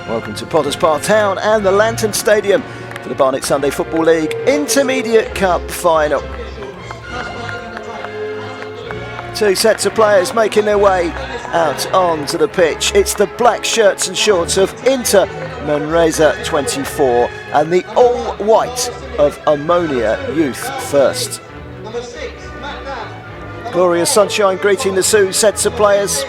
Welcome to Potters Bar Town and the Lantern Stadium for the Barnet Sunday Football League Intermediate Cup Final. Two sets of players making their way out onto the pitch. It's the black shirts and shorts of Inter Manresa 24 and the all-white of Omonia Youth First. Glorious sunshine greeting the two sets of players.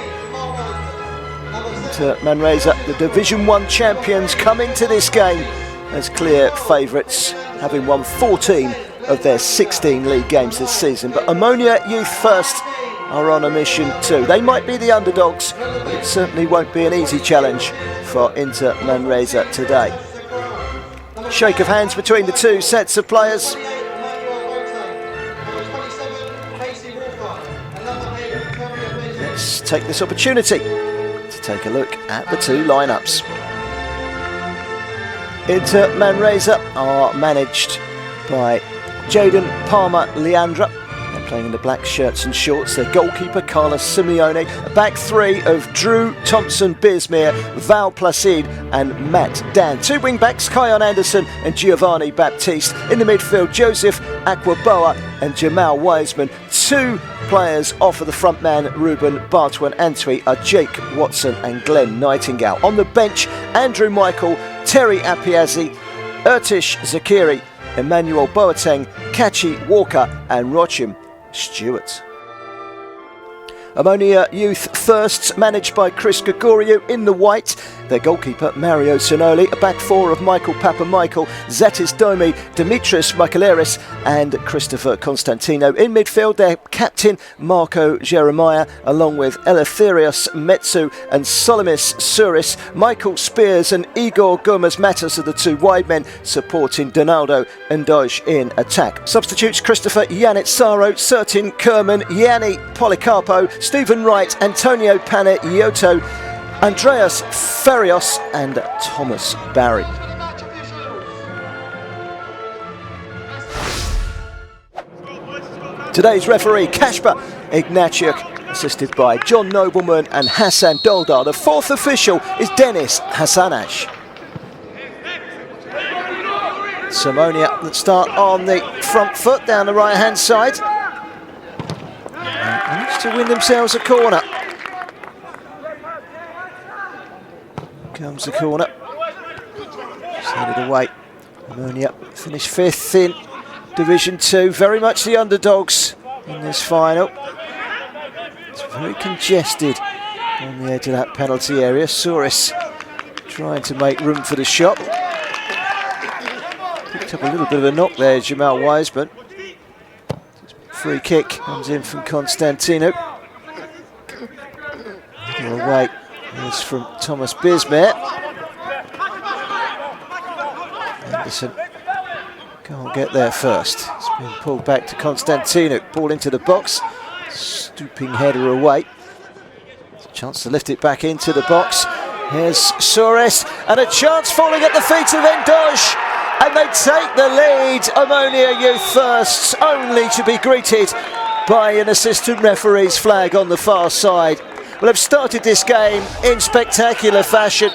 Inter Manresa, the Division 1 champions, come into this game as clear favourites, having won 14 of their 16 league games this season. But Omonia Youth First are on a mission too. They might be the underdogs, but it certainly won't be an easy challenge for Inter Manresa today. Shake of hands between the two sets of players. Let's take this opportunity to take a look at the two lineups. Inter Manresa are managed by Jaden Palmer Leandra. They're playing in the black shirts and shorts. Their goalkeeper Carlos Simeone. A back three of Drew Thompson Bismere, Val Placide and Matt Dan. Two wing backs, Kion Anderson and Giovanni Baptiste. In the midfield, Joseph Aquaboa and Jamal Wiseman. Two players off of the front man, Ruben Bartwan Antwi, are Jake Watson and Glenn Nightingale. On the bench, Andrew Michael, Terry Apiazzi, Ertish Zakiri, Emmanuel Boateng, Kachi Walker and Rochim Stewart. Omonia Youth First, managed by Chris Gregoriou in the white. Their goalkeeper Mario Sonoli, a back four of Michael Papamichael, Zetis Domi, Dimitris Michaeleris and Christopher Constantino. In midfield, their captain Marco Jeremiah, along with Eleftherios Metsu and Solomis Suris. Michael Spears and Igor Gomez Matas are the two wide men, supporting Donaldo and Doj in attack. Substitutes Christopher Yanit Saro, Sertin Kerman, Yanni Policarpo, Stephen Wright, Antonio Panayioto, Andreas Ferios and Thomas Barry. Today's referee Kashper Ignatiuk, assisted by John Nobleman and Hassan Doldar. The fourth official is Dennis Hassanash. Omonia that start on the front foot down the right hand side. Managed to win themselves a corner. Comes the corner. Side away. Omonia finished fifth in Division 2. Very much the underdogs in this final. It's very congested on the edge of that penalty area. Souris trying to make room for the shot. Picked up a little bit of a knock there, Jamal Wiseman. Free kick comes in from Constantino. Away is from Thomas Bismere. Anderson can't get there first. It's been pulled back to Constantino. Ball into the box. Stooping header away. Chance to lift it back into the box. Here's Suarez and a chance falling at the feet of Endoj. And they take the lead. Omonia Youth First, only to be greeted by an assistant referee's flag on the far side. Well, they've started this game in spectacular fashion.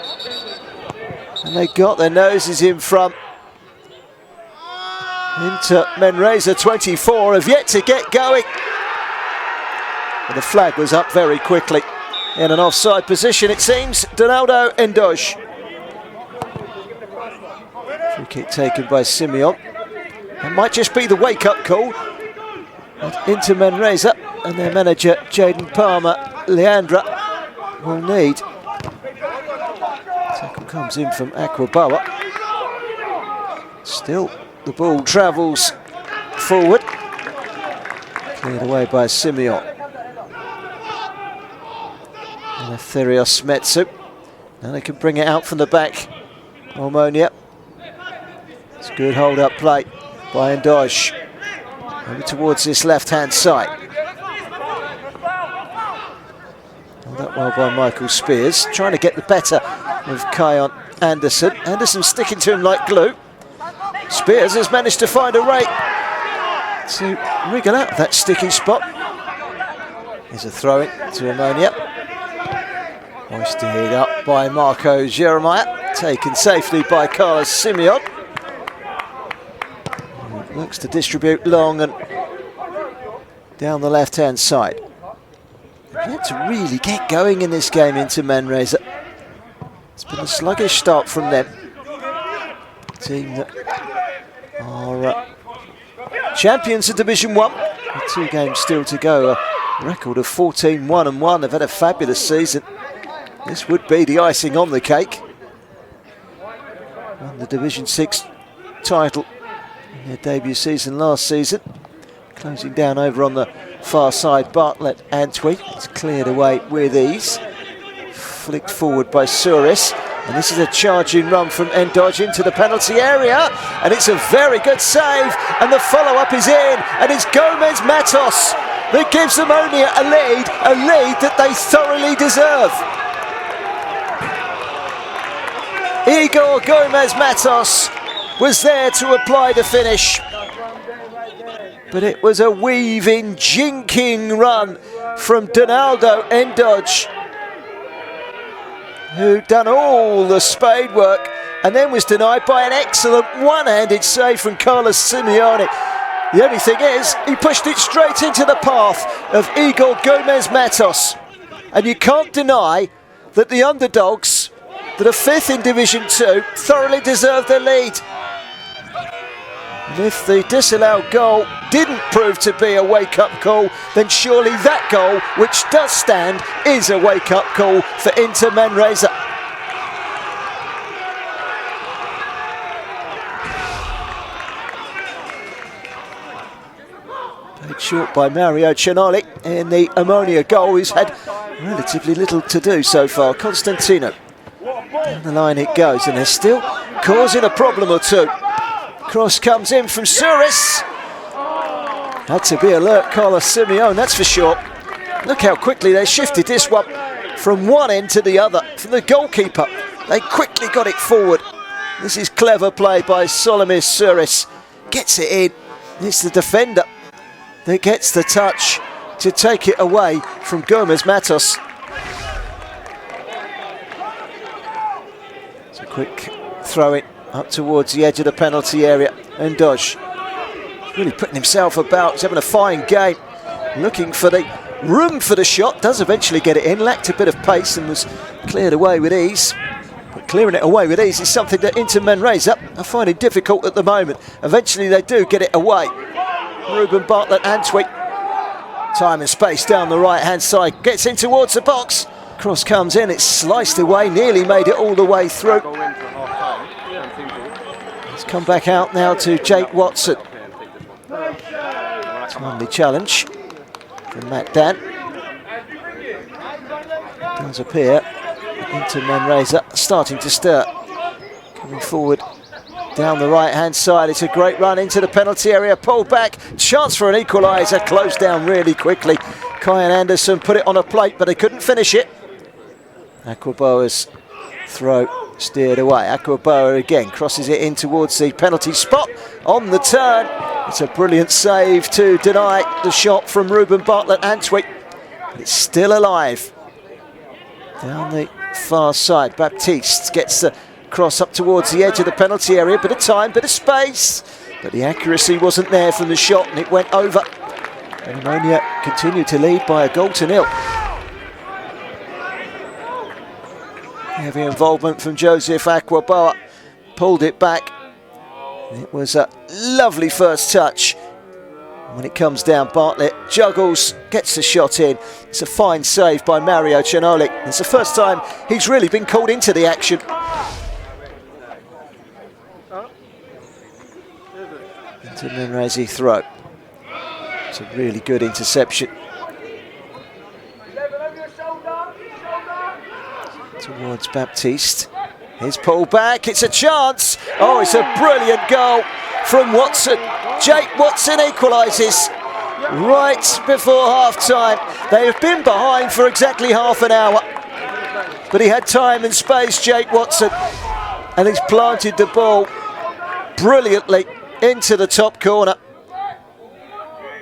And they got their noses in front. Inter Manresa 24 have yet to get going. But the flag was up very quickly. In an offside position, it seems. Donaldo Endoj. Free kick taken by Simeon. It might just be the wake-up call that Inter Manresa and their manager Jaden Palmer Leandra will need. Tackle comes in from Aquaboa. Still, the ball travels forward. Cleared away by Simeon. Eleftherios Metsu. Now they can bring it out from the back. Omonia. It's a good hold-up play by Endoj. Over towards this left-hand side. Held up well by Michael Spears. Trying to get the better of Kion Anderson. Anderson sticking to him like glue. Spears has managed to find a way to wriggle out of that sticky spot. Here's a throw-in to Omonia. Hoisted up by Marco Jeremiah. taken safely by Carlos Simeon. Looks to distribute long and down the left-hand side. They had to really get going in this game into Manresa. It's been a sluggish start from them. Team that are champions of Division 1. With 2 games still to go. A record of 14-1-1. They've had a fabulous season. This would be the icing on the cake. Won the Division 6 title in their debut season last season. Closing down over on the far side, Barnet Antwi. It's cleared away with ease. Flicked forward by Suris. And this is a charging run from Endodge into the penalty area. And it's a very good save. And the follow-up is in. And it's Gomez Matos that gives Omonia a lead that they thoroughly deserve. Igor Gomez Matos was there to apply the finish. But it was a weaving, jinking run from Donaldo Endodge, who done all the spade work and then was denied by an excellent one-handed save from Carlos Simeone. The only thing is, he pushed it straight into the path of Igor Gomez Matos. And you can't deny that the underdogs, that are 5th in Division 2, thoroughly deserve the lead. And if the disallowed goal didn't prove to be a wake-up call, then surely that goal, which does stand, is a wake-up call for Inter Manresa. Played short by Mario Cianoli in the Omonia goal. He's had relatively little to do so far. Constantino. Down the line it goes, and they're still causing a problem or two. Cross comes in from Suris. Had to be alert, Carlos Simeone, that's for sure. Look how quickly they shifted this one from one end to the other. From the goalkeeper, they quickly got it forward. This is clever play by Solomir Suris. Gets it in. It's the defender that gets the touch to take it away from Gomez Matos. It's a quick throw in up towards the edge of the penalty area. Endodge really putting himself about. He's having a fine game. Looking for the room for the shot. Does eventually get it in. Lacked a bit of pace and was cleared away with ease. But clearing it away with ease is something that Inter Manresa are finding difficult at the moment. Eventually they do get it away. Ruben Bartlett Antwi. Time and space down the right hand side. Gets in towards the box. Cross comes in. It's sliced away. Nearly made it all the way through. It's come back out now to Jake Watson. Timely challenge from Matt Dan. It does appear Inter Manresa starting to stir. Coming forward down the right hand side. It's a great run into the penalty area. Pulled back. Chance for an equaliser. Closed down really quickly. Kyan Anderson put it on a plate, but they couldn't finish it. Aquaboa's throw steered away. Aquaboa again crosses it in towards the penalty spot on the turn. It's a brilliant save to deny the shot from Ruben Bartlett Antwi. It's still alive. Down the far side, Baptiste gets the cross up towards the edge of the penalty area. Bit of time, bit of space, but the accuracy wasn't there from the shot and it went over. And Omonia continued to lead by a goal to nil. Heavy involvement from Joseph Aquaboa, pulled it back. It was a lovely first touch. When it comes down, Bartlett juggles, gets the shot in. It's a fine save by Mario Cianoli. It's the first time he's really been called into the action. Into Manresa throw. It's a really good interception. Towards Baptiste. He's pulled back, it's a chance. Oh, it's a brilliant goal from Watson. Jake Watson equalises right before half-time. They have been behind for exactly half an hour. But he had time and space, Jake Watson. And he's planted the ball brilliantly into the top corner.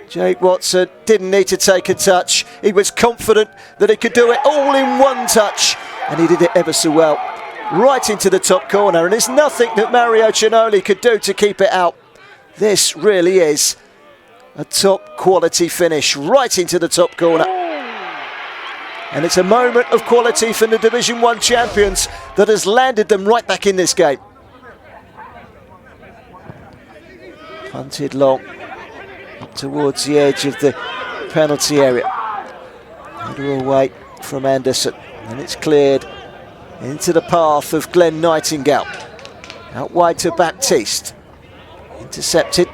Jake Watson didn't need to take a touch. He was confident that he could do it all in one touch. And he did it ever so well. right into the top corner, and there's nothing that Mario Cinoli could do to keep it out. This really is a top quality finish, right into the top corner. And it's a moment of quality from the Division 1 champions that has landed them right back in this game. Punted long, up towards the edge of the penalty area. Header away from Anderson, and it's cleared into the path of Glenn Nightingale. Out wide to Baptiste. Intercepted.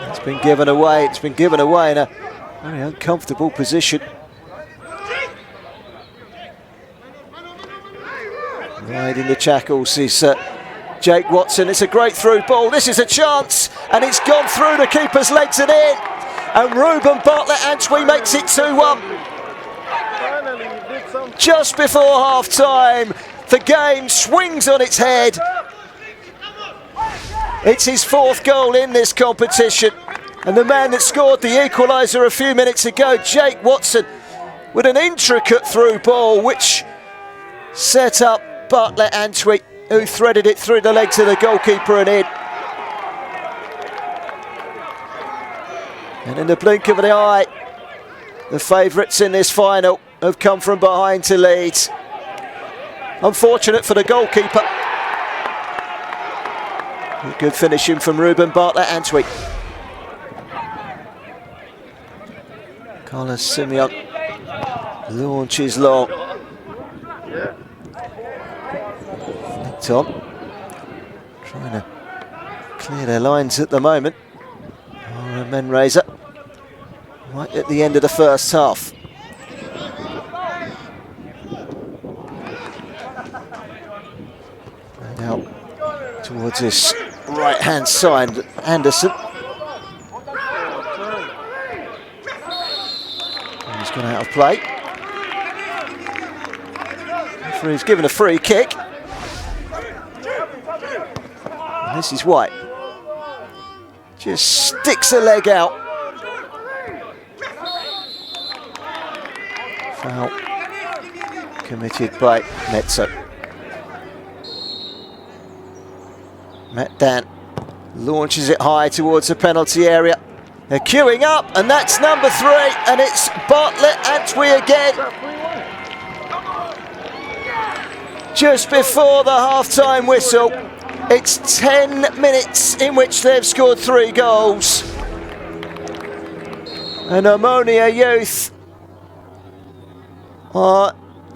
It's been given away. It's been given away in a very uncomfortable position. Right in the shackles is Jake Watson. It's a great through ball. This is a chance, and it's gone through the keeper's legs and in. And Ruben Bartlett-Antwi makes it 2-1. Just before half-time, the game swings on its head. It's his 4th goal in this competition. And the man that scored the equaliser a few minutes ago, Jake Watson, with an intricate through ball, which set up Bartlett-Antwi, who threaded it through the legs of the goalkeeper and in. And in the blink of an eye, the favourites in this final have come from behind to lead. Unfortunate for the goalkeeper. Good finishing from Ruben Bartlett-Antwi. Carlos Simeon launches long. Flicked on. Trying to clear their lines at the moment. Manresa. Right at the end of the first half. And out towards this right-hand side, Anderson. He's gone out of play. Referee's given a free kick. And this is White. Just sticks a leg out. Foul committed by Mezzo. Matt Dan launches it high towards the penalty area. They're queuing up, and that's number 3, and it's Bartlett-Antwi again. Just before the half-time whistle, it's 10 minutes in which they've scored 3 goals. And Omonia Youth are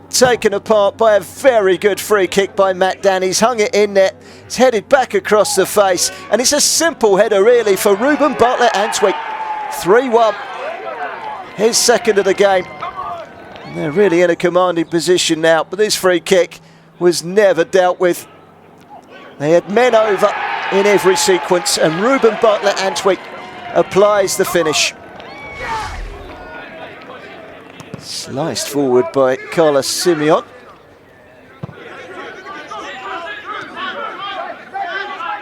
taken apart by a very good free kick by Matt Dan. He's hung it in there. It's headed back across the face, and it's a simple header really for Ruben Bartlett-Antwi. 3-1, his 2nd of the game. And they're really in a commanding position now, but this free kick was never dealt with. They had men over in every sequence, and Ruben Bartlett-Antwi applies the finish. Sliced forward by Carlos Simeon.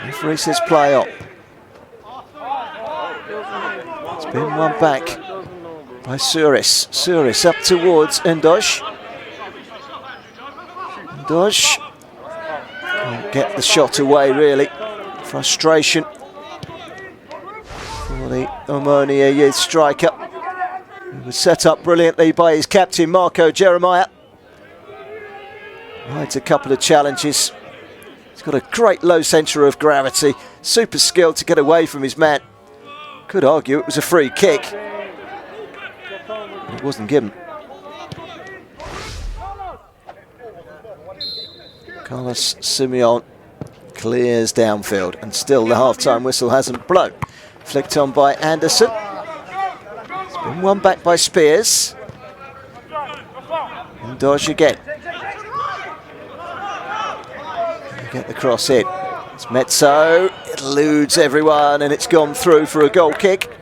Referee says play on. It's been won back by Suris. Suris up towards Ndoj. Ndoj can't get the shot away really. Frustration for the Omonia Youth striker. He was set up brilliantly by his captain Marco Jeremiah. Rides a couple of challenges. He's got a great low centre of gravity. Super skilled to get away from his man. Could argue it was a free kick. It wasn't given. Carlos Simeon clears downfield, and still the half-time whistle hasn't blown. Flicked on by Anderson. It's been won back by Spears. And Dodge again. Get the cross in. It's Mezzo. It eludes everyone, and it's gone through for a goal kick.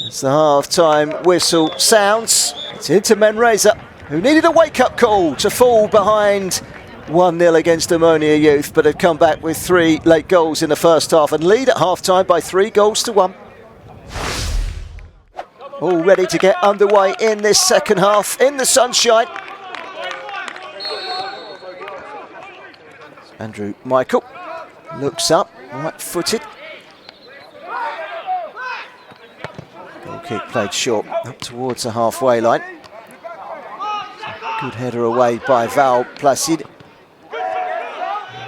As the half-time whistle sounds, it's into Manresa, who needed a wake-up call to fall behind 1-0 against Omonia Youth, but have come back with 3 late goals in the first half and lead at half-time by 3 goals to 1. all ready to get underway in this second half in the sunshine. Andrew Michael looks up, right-footed. Goal kick played short, up towards the halfway line. Good header away by Val Placid.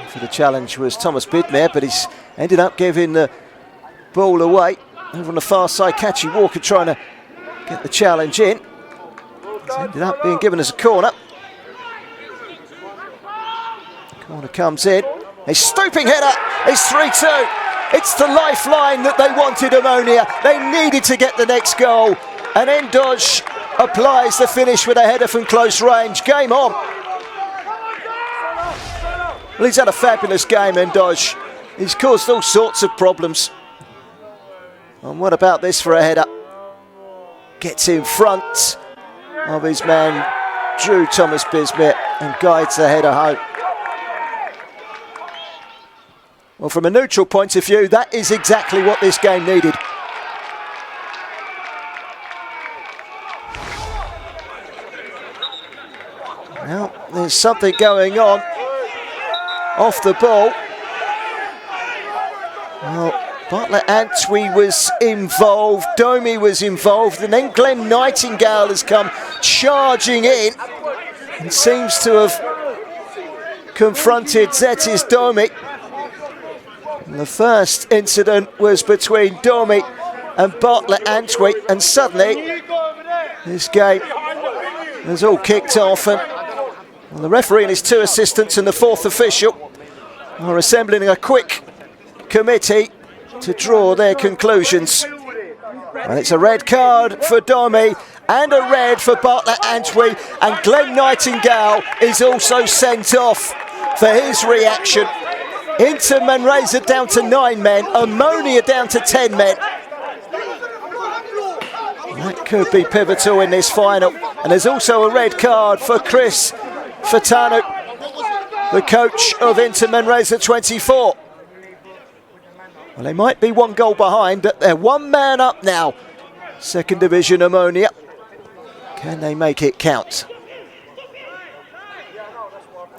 For the challenge was Thomas Bidmere, but he's ended up giving the ball away. Over on the far side, Catchy Walker trying to get the challenge in. It's ended up being given as a corner. Corner comes in. A stooping header. It's 3-2. It's the lifeline that they wanted, Omonia. They needed to get the next goal. And Endoj applies the finish with a header from close range. Game on. Well, he's had a fabulous game, Endoj. He's caused all sorts of problems. And what about this for a header? Gets in front of his man, Drew Thomas Bismuth, and guides the header home. Well, from a neutral point of view, that is exactly what this game needed. Now, there's something going on off the ball. Well, Bartlett Antwi was involved, Domi was involved, and then Glenn Nightingale has come charging in and seems to have confronted Zetis Domi. And the first incident was between Domi and Bartlett Antwi, and suddenly this game has all kicked off, and well, the referee and his two assistants and the fourth official are assembling a quick committee to draw their conclusions. And it's a red card for Domi and a red for Bartlett Antwi, and Glenn Nightingale is also sent off for his reaction. Into Manresa down to 9 men, Omonia down to 10 men. That could be pivotal in this final. And there's also a red card for Chris Fatanu, the coach of Inter Manresa 24. Well, they might be 1 goal behind, but they're 1 man up now. Second Division Omonia. Can they make it count?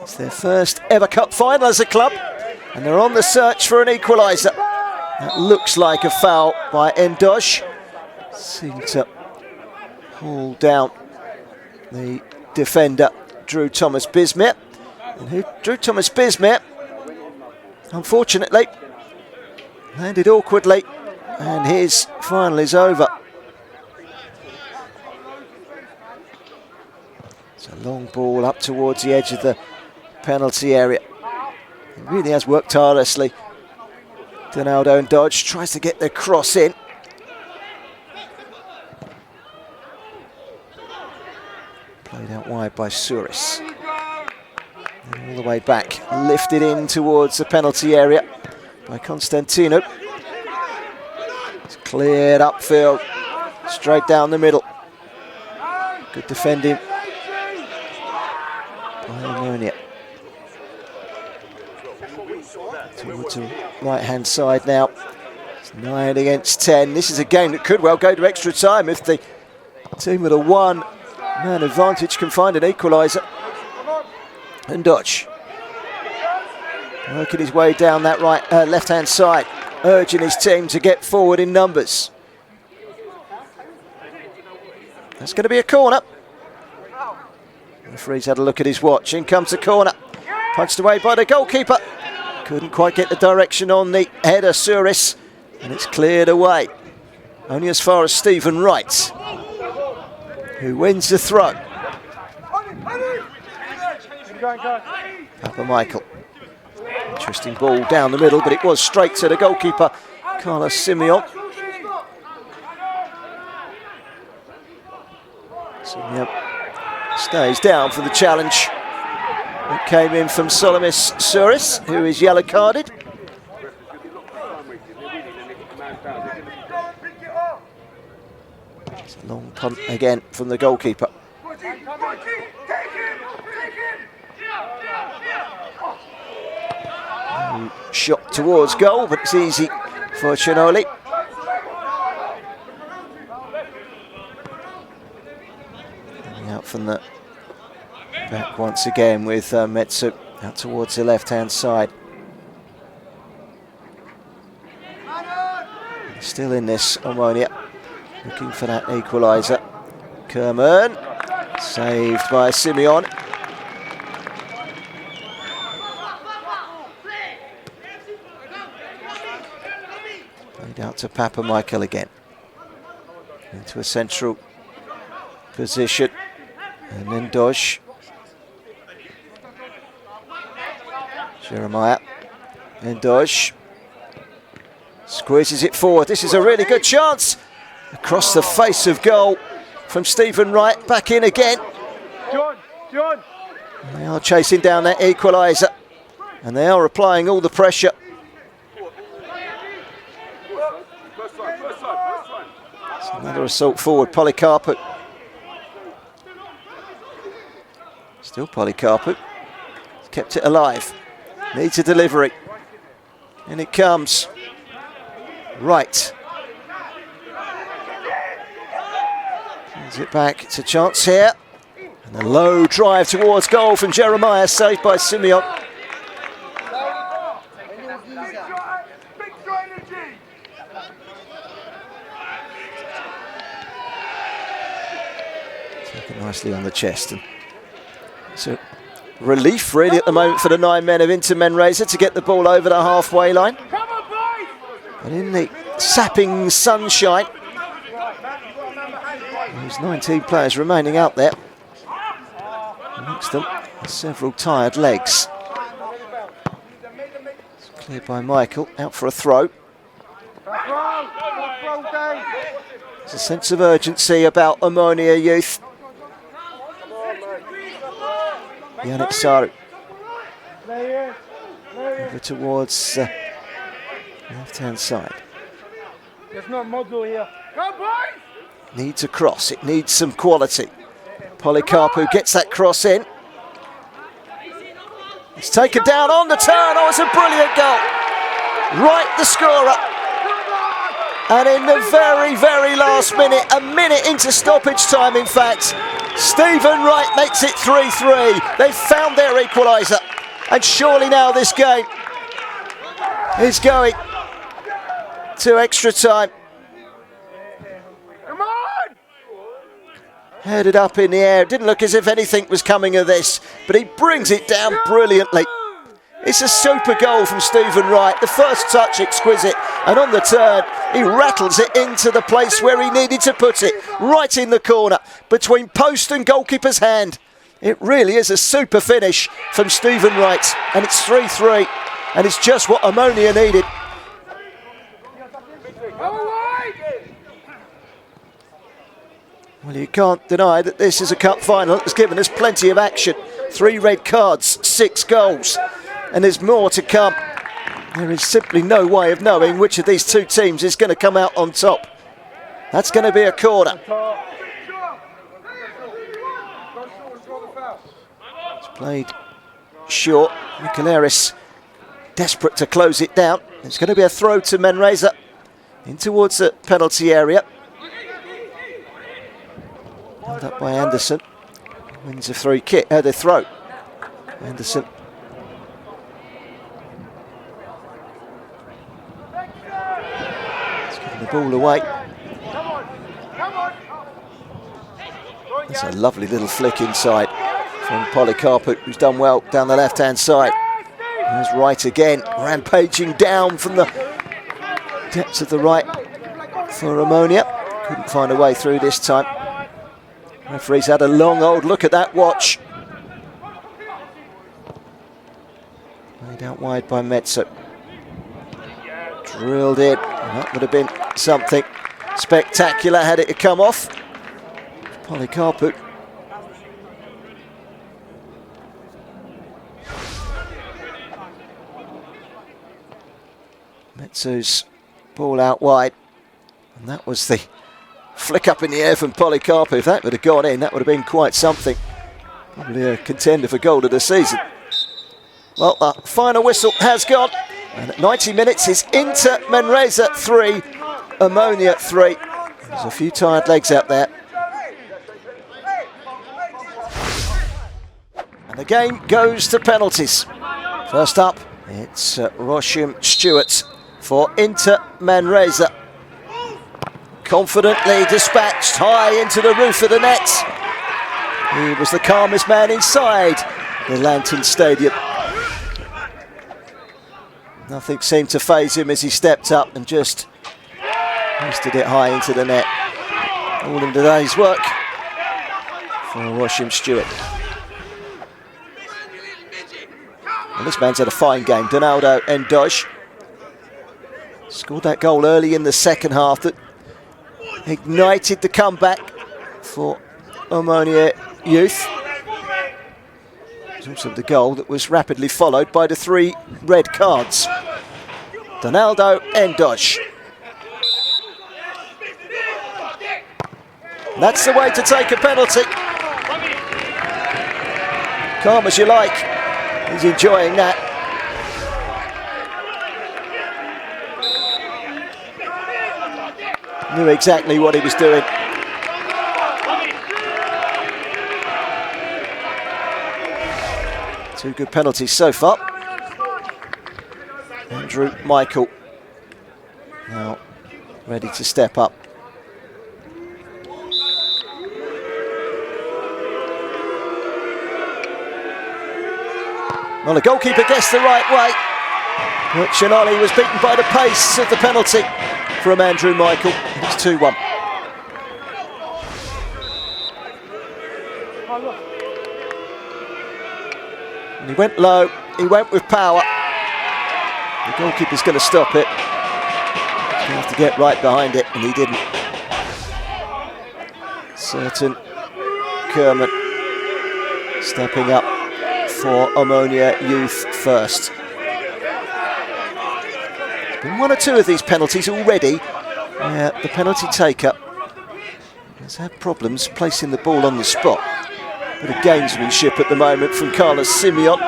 It's their first ever cup final as a club, and they're on the search for an equalizer. That looks like a foul by Endoj. Seemed to haul down the defender, Drew Thomas Bismuth. And Drew Thomas Bismuth, unfortunately, landed awkwardly, and his final is over. It's a long ball up towards the edge of the penalty area. He really has worked tirelessly. Donaldo Endoj tries to get the cross in. Played out wide by Suris. And all the way back, lifted in towards the penalty area by Constantino. It's cleared upfield, straight down the middle. Good defending by Omonia. Towards the right-hand side now. It's 9 against 10. This is a game that could well go to extra time if the team with a 1-man advantage can find an equaliser. And Dutch working his way down that left-hand side, urging his team to get forward in numbers. That's going to be a corner. The referee's had a look at his watch. In comes the corner. Punched away by the goalkeeper. Couldn't quite get the direction on the header, Suris, and it's cleared away. Only as far as Stephen Wright, who wins the throw. Papa Michael. Interesting ball down the middle, but it was straight to the goalkeeper, Carlos Simeon. Simeon stays down for the challenge. It came in from Solomis Suris, who is yellow carded. It's a long punt again from the goalkeeper. Shot towards goal, but it's easy for Chinoli. out from the back once again with Metsu out towards the left-hand side. Still in this, Omonia, looking for that equalizer. Kerman, saved by Simeon. Played out to Papa Michael again. Into a central position. And then Dosh. Jeremiah. And Dosh. Squeezes it forward. This is a really good chance. Across the face of goal from Stephen Wright. Back in again. John. They are chasing down that equaliser. And they are applying all the pressure. It's another assault forward. Polycarpou. Still Polycarpou. He's kept it alive. Needs a delivery. And it comes. Right. Brings it back. It's a chance here. And a low drive towards goal from Jeremiah, saved by Simeon. Taken nicely on the chest. And so relief really at the moment for the 9 men of Inter Manresa to get the ball over the halfway line. And in the sapping sunshine, there's 19 players remaining out there. Amongst them, several tired legs. It's cleared by Michael, out for a throw. There's a sense of urgency about Omonia youth. Yannick Saru. Over towards left-hand side. There's no model here. Needs a cross. It needs some quality. Polycarpou gets that cross in. It's taken down on the turn. Oh, it's a brilliant goal. Right, the scorer. And in the very, very last minute, a minute into stoppage time, in fact, Stephen Wright makes it 3-3. They've found their equaliser. And surely now this game is going to extra time. Come on! Headed up in the air. It didn't look as if anything was coming of this, but he brings it down brilliantly. It's a super goal from Stephen Wright. The first touch exquisite, and on the turn, he rattles it into the place where he needed to put it, right in the corner, between post and goalkeeper's hand. It really is a super finish from Stephen Wright, and it's 3-3, and it's just what Omonia needed. Well, you can't deny that this is a cup final. It's given us plenty of action. 3 red cards, 6 goals, and there's more to come. There is simply no way of knowing which of these two teams is going to come out on top. That's going to be a corner. It's played short. Michaeleris desperate to close it down. It's going to be a throw to Manresa in towards the penalty area. Held up by Anderson. Wins a free kick, the throw. Anderson. He's giving the ball away. That's a lovely little flick inside from Polycarpou, who's done well down the left-hand side. There's Wright again, rampaging down from the depths of the right for Omonia. Couldn't find a way through this time. Referee's had a long old look at that watch. Laid out wide by Metsu. Drilled in. And that would have been something spectacular had it come off. Polycarpou. Metsu's ball out wide. And that was the flick up in the air from Polycarpou. If that would have gone in, that would have been quite something. Probably a contender for goal of the season. Well, the final whistle has gone. And at 90 minutes is Inter Manresa 3, Omonia 3. There's a few tired legs out there. The game goes to penalties. First up, it's Roshim Stewart for Inter Manresa. Confidently dispatched high into the roof of the net. He was the calmest man inside the Lantern Stadium. Nothing seemed to faze him as he stepped up and just hoisted it high into the net. All in today's work for Roshim Stewart. Well, this man's had a fine game, Donaldo Endoge. Scored that goal early in the second half that ignited the comeback for Omonia Youth. It was also the goal that was rapidly followed by the 3 red cards. Donaldo Endoge. That's the way to take a penalty. Calm as you like. He's enjoying that. Knew exactly what he was doing. Two good penalties so far. Andrew Michael now ready to step up. Well, the goalkeeper guessed the right way. But Shinali was beaten by the pace of the penalty from Andrew Michael. It's 2-1. And he went low, he went with power. The goalkeeper's going to stop it. He's going to have to get right behind it, and he didn't. Certain Kerman stepping up for Omonia Youth first. There's been 1 or 2 of these penalties already. The penalty taker has had problems placing the ball on the spot. Bit of gamesmanship at the moment from Carlos Simeon,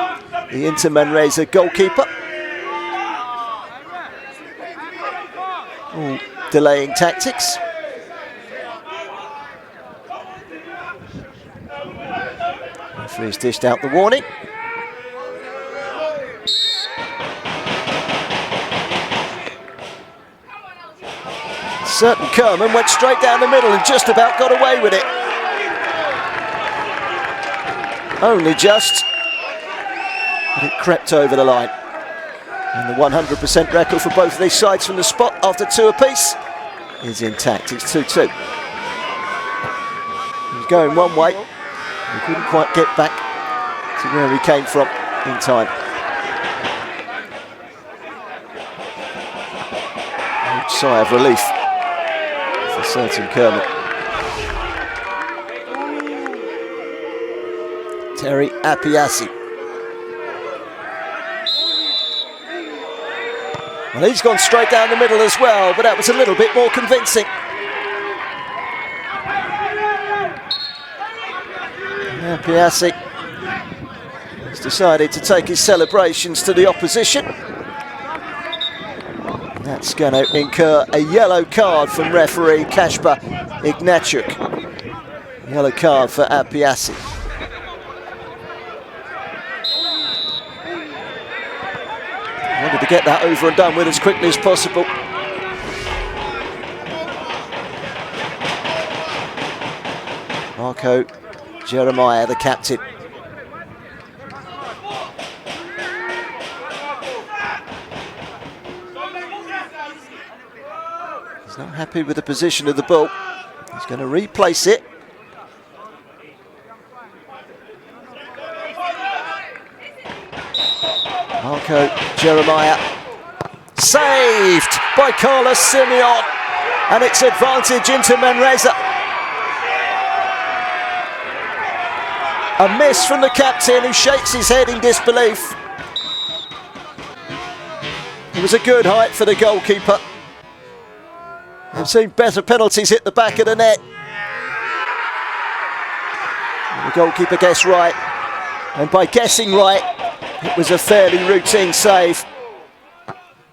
the Inter Manresa goalkeeper. All delaying tactics. Referee's dished out the warning. Certain Kerman went straight down the middle and just about got away with it. Only just, but it crept over the line. And the 100% record for both of these sides from the spot after 2 apiece is intact. It's 2-2. He was going one way. He couldn't quite get back to where he came from in time. Huge sigh of relief for certain Kermit. Terry Apiasi. Well, he's gone straight down the middle as well, but that was a little bit more convincing. Apiasi has decided to take his celebrations to the opposition. And that's going to incur a yellow card from referee Kashper Ignachuk. Yellow card for Apiasi. Wanted to get that over and done with as quickly as possible. Marco Jeremiah, the captain. He's not happy with the position of the ball. He's going to replace it. Marco Jeremiah, saved by Carlos Simeon, and it's advantage into Manresa. A miss from the captain, who shakes his head in disbelief. It was a good height for the goalkeeper. I've seen better penalties hit the back of the net. And the goalkeeper guessed right, and by guessing right, it was a fairly routine save,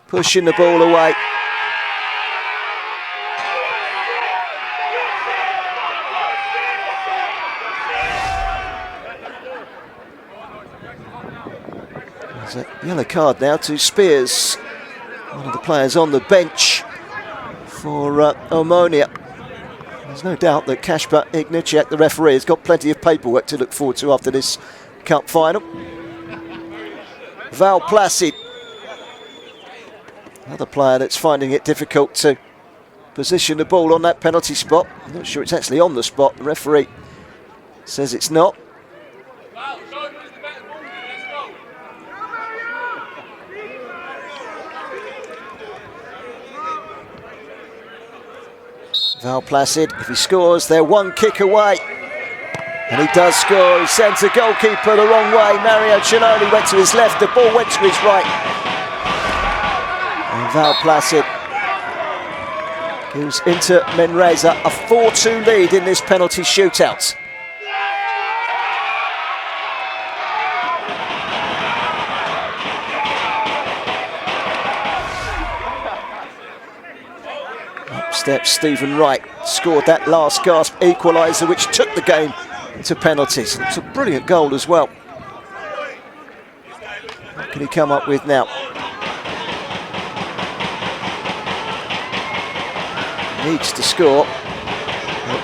pushing the ball away. There's a yellow card now to Spears, one of the players on the bench for Omonia. There's no doubt that Kasper Ignaciak, the referee, has got plenty of paperwork to look forward to after this cup final. Val Placid, another player that's finding it difficult to position the ball on that penalty spot. I'm not sure it's actually on the spot. The referee says it's not. Val Placid, if he scores, they're one kick away. And he does score. He sends the goalkeeper the wrong way. Mario Cinoli went to his left, the ball went to his right. And Val Placid gives Inter Manresa a 4-2 lead in this penalty shootout. Up steps Stephen Wright, scored that last gasp equaliser which took the game to penalties. It's a brilliant goal as well. What can he come up with now? Needs to score.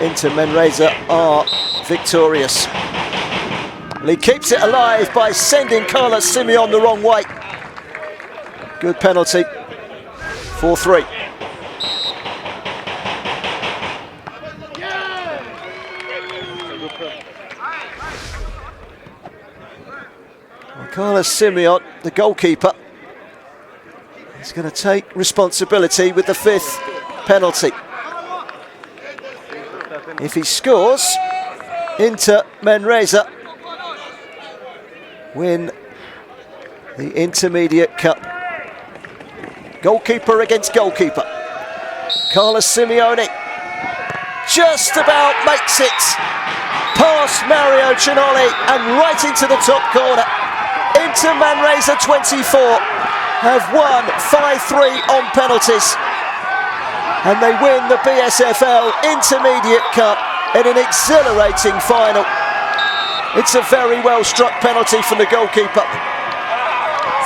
Inter Manresa are victorious. And he keeps it alive by sending Carlos Simeon the wrong way. Good penalty. 4-3. Carlos Simeon, the goalkeeper, is going to take responsibility with the 5th penalty. If he scores, Inter Manresa win the Intermediate Cup. Goalkeeper against goalkeeper. Carlos Simeone just about makes it past Mario Cinoli and right into the top corner. Inter Manresa 24 have won 5-3 on penalties. And they win the BSFL Intermediate Cup in an exhilarating final. It's a very well struck penalty from the goalkeeper.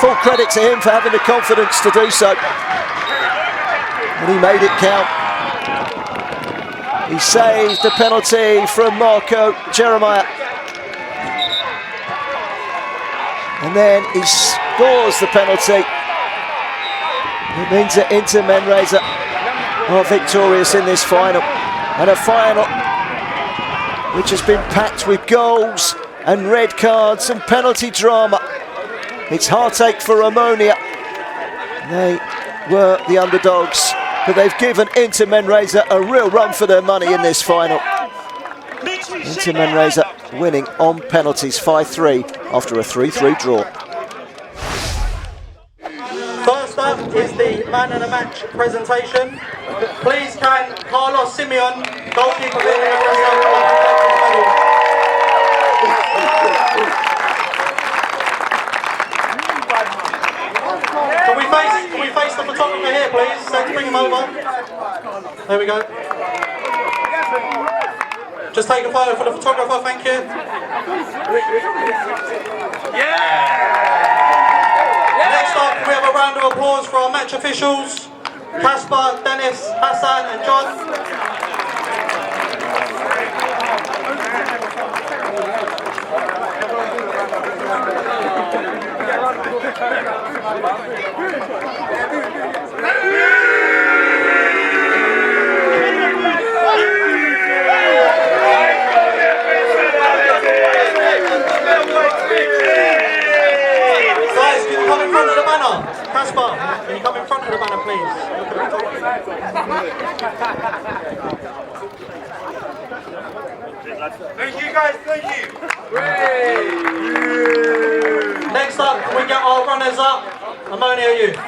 Full credit to him for having the confidence to do so. And he made it count. He saved the penalty from Marco Jeremiah. And then he scores the penalty. It means that Inter Manresa are victorious in this final. And a final which has been packed with goals and red cards and penalty drama. It's heartache for Omonia. They were the underdogs, but they've given Inter Manresa a real run for their money in this final. Inter Manresa winning on penalties 5-3 after a 3-3 draw. First up is the man of the match presentation. Please can Carlos Simeon, goalkeeper for Can we face the photographer here, please? Let's bring him over. There we go. Just take a photo for the photographer, thank you. Next up, we have a round of applause for our match officials, Kasper, Dennis, Hassan and John. Kasper, can you come in front of the banner, please? Thank you guys, thank you. Next up, we get our runners up, Omonia Youth.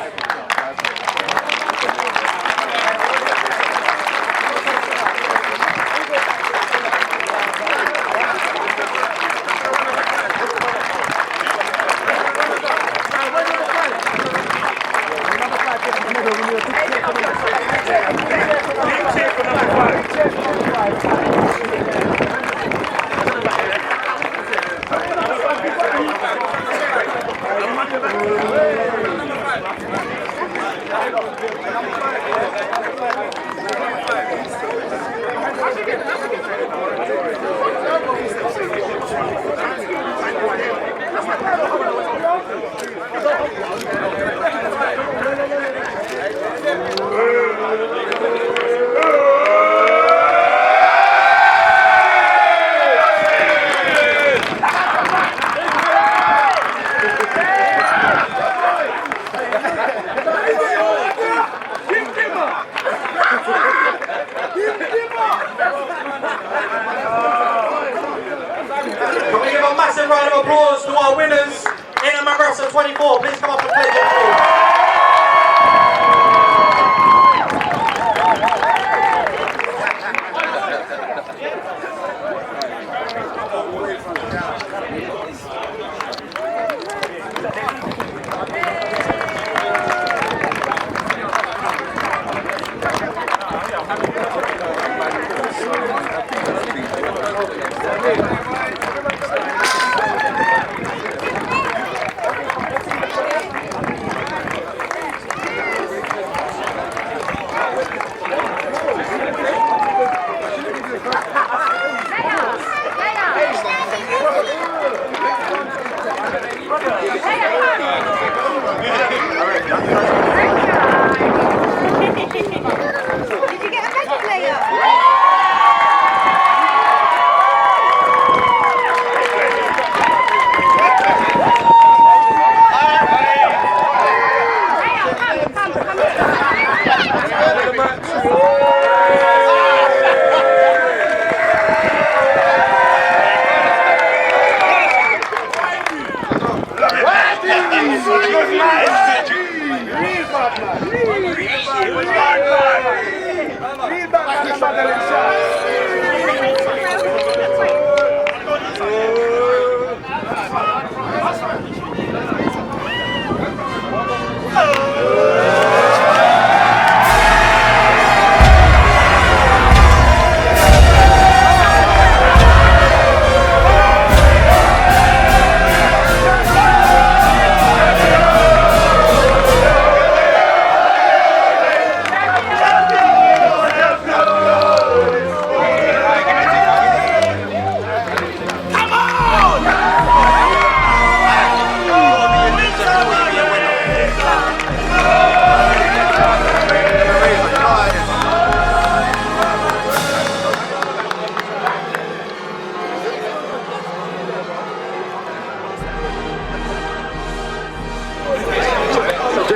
round of applause to our winners in a Manresa 24. Please come up and pledge your applause.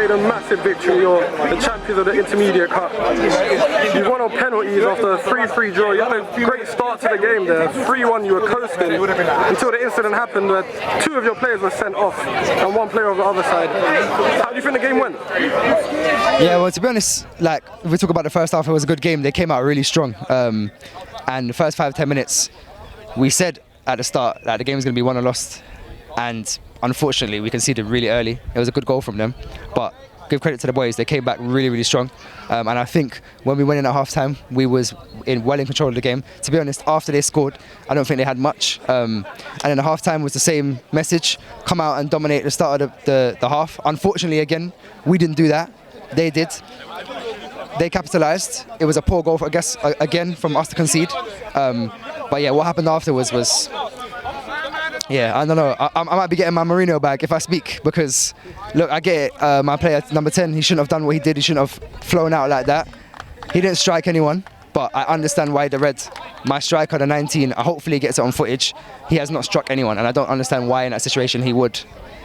A massive victory. You're the champions of the Intermediate Cup. You won on penalties after a 3-3 draw. You had a great start to the game there. 3-1 you were coasting until the incident happened where 2 of your players were sent off and 1 player on the other side. How do you think the game went? Yeah, well, to be honest, like if we talk about the first half, it was a good game. They came out really strong. And the first 5-10 minutes, we said at the start that the game was going to be won or lost. And unfortunately, we conceded really early. It was a good goal from them, but give credit to the boys. They came back really, really strong. And I think when we went in at half-time, we was well in control of the game. To be honest, after they scored, I don't think they had much. And then the half-time was the same message: come out and dominate the start of the half. Unfortunately, again, we didn't do that. They did. They capitalised. It was a poor goal, I guess, again, from us to concede. But yeah, what happened afterwards was. Yeah, I don't know. I might be getting my Mourinho bag if I speak, because, look, I get it. My player, number 10, he shouldn't have done what he did. He shouldn't have flown out like that. He didn't strike anyone, but I understand why the red, my striker, the 19, hopefully gets it on footage. He has not struck anyone, and I don't understand why in that situation he would.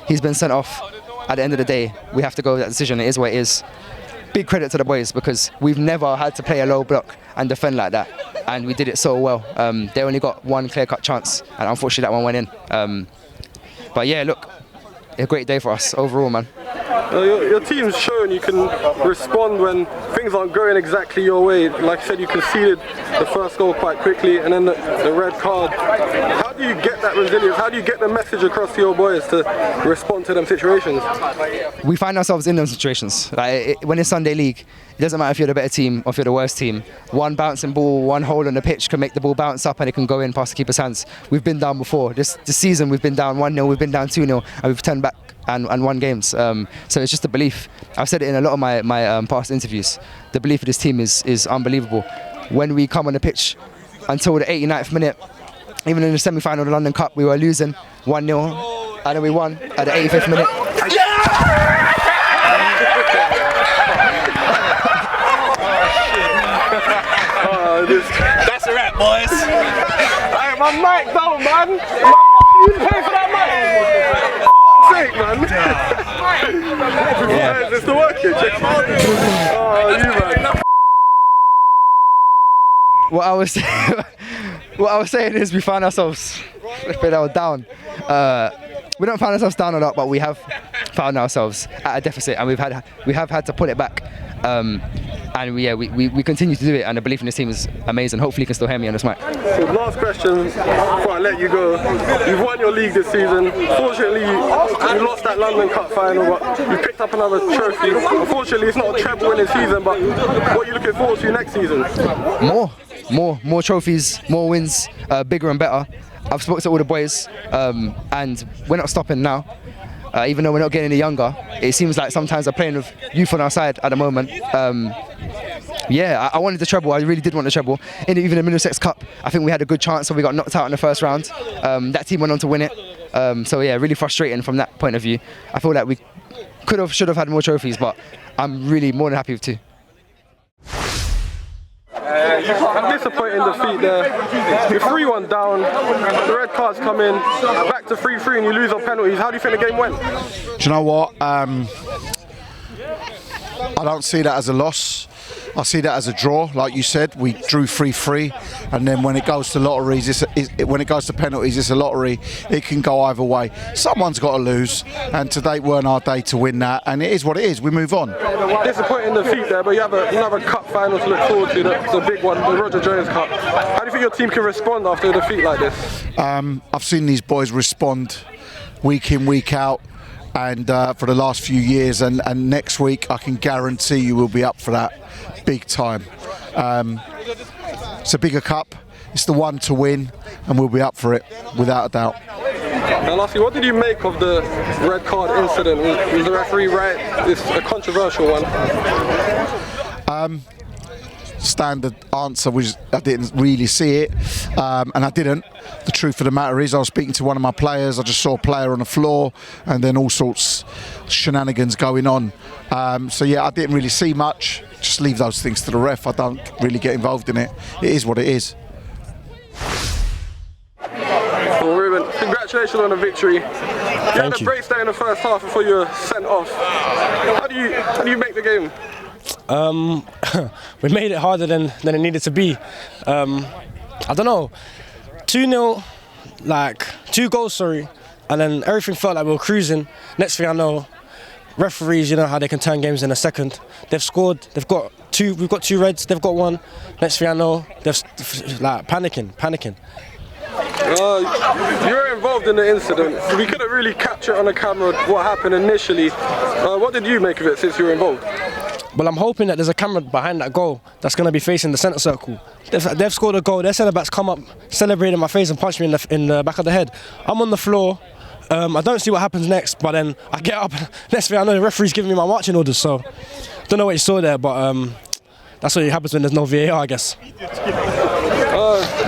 He's been sent off. At the end of the day, we have to go with that decision. It is what it is. Big credit to the boys, because we've never had to play a low block and defend like that. And we did it so well. They only got 1 clear-cut chance, and unfortunately that one went in. But yeah, look, a great day for us overall, man. Your team's shown you can respond when things aren't going exactly your way. Like I said, you conceded the first goal quite quickly, and then the red card. How do you get that resilience? How do you get the message across to your boys to respond to them situations? We find ourselves in those situations. Like when it's Sunday League, it doesn't matter if you're the better team or if you're the worst team. 1 bouncing ball, 1 hole on the pitch can make the ball bounce up and it can go in past the keeper's hands. We've been down before. This season we've been down 1-0, we've been down 2-0, and we've turned back and won games. So it's just a belief. I've said it in a lot of my past interviews. The belief of this team is unbelievable. When we come on the pitch until the 89th minute, even in the semi-final of the London Cup, we were losing 1-0, and then we won at the 85th minute. That's a wrap, boys. Hey, my mic down, man. You pay for that mic. Sake, man. Yeah. It's the working. Oh, you man. What I was saying is we found ourselves Flipping hell, down. We don't find ourselves down a lot, but we have found ourselves at a deficit, and we have had to pull it back. And we continue to do it, and the belief in this team is amazing. Hopefully you can still hear me on this mic. So last question before I let you go. You've won your league this season. Fortunately, you lost that London Cup final, but you picked up another trophy. Unfortunately, it's not a treble winning season, but what are you looking forward to next season? More trophies, more wins, bigger and better. I've spoken to all the boys, and we're not stopping now. Even though we're not getting any younger, it seems like sometimes we're playing with youth on our side at the moment. I wanted the treble. I really did want the treble. Even the Middlesex Cup, I think we had a good chance, so we got knocked out in the first round. That team went on to win it. Really frustrating from that point of view. I feel like we should have had more trophies, but I'm really more than happy with 2. A disappointing defeat there. You're 3-1 down, the red cards come in, back to 3-3 and you lose on penalties. How do you think the game went? Do you know what? I don't see that as a loss. I see that as a draw. Like you said, we drew 3-3, and then when it goes to lotteries, when it goes to penalties, it's a lottery. It can go either way. Someone's got to lose, and today weren't our day to win that, and it is what it is. We move on. Disappointing defeat there, but you have another cup final to look forward to, the big one, the Roger Jones Cup. How do you think your team can respond after a defeat like this? I've seen these boys respond week in, week out, and for the last few years, and next week I can guarantee you we'll be up for that big time. It's a bigger cup, it's the one to win, and we'll be up for it without a doubt. Now lastly, what did you make of the red card incident? Was the referee right? It's a controversial one. Standard answer was I didn't really see it, and I didn't. The truth of the matter is I was speaking to one of my players, I just saw a player on the floor and then all sorts of shenanigans going on. I didn't really see much. Just leave those things to the ref. I don't really get involved in it. It is what it is. Well, Ruben, congratulations on the victory. You had a brace day in the first half before you were sent off. How do you make the game? We made it harder than it needed to be. I don't know, 2-0, like 2 goals, and then everything felt like we were cruising. Next thing I know, referees, you know how they can turn games in a second. They've scored, we've got 2 reds, they've got 1. Next thing I know, they're like panicking. You were involved in the incident. We couldn't really capture it on the camera what happened initially. What did you make of it since you were involved? Well, I'm hoping that there's a camera behind that goal that's going to be facing the centre circle. They've scored a goal, their centre-backs come up, celebrating my face and punch me in the back of the head. I'm on the floor, I don't see what happens next, but then I get up, next thing I know the referee's giving me my marching orders, so don't know what you saw there, but that's what happens when there's no VAR, I guess.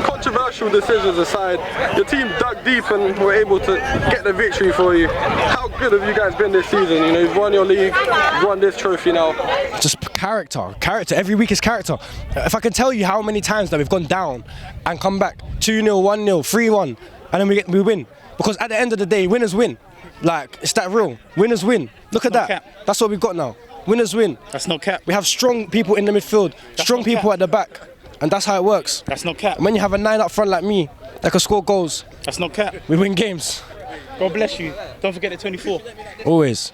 Controversial decisions aside, your team dug deep and were able to get the victory for you. How good have you guys been this season? You know, you've won your league, you've won this trophy now. Just character. Every week is character. If I can tell you how many times that we've gone down and come back 2-0, 1-0, 3-1, and then we win. Because at the end of the day, winners win. Like, it's that real. Winners win. Look at that. Cap. That's what we've got now. Winners win. That's no cap. We have strong people in the midfield, strong no people cap. at the back. And that's how it works. That's no cap. And when you have a 9 up front like me that can score goals, That's no cap. we win games. God bless you. Don't forget the 24. Always.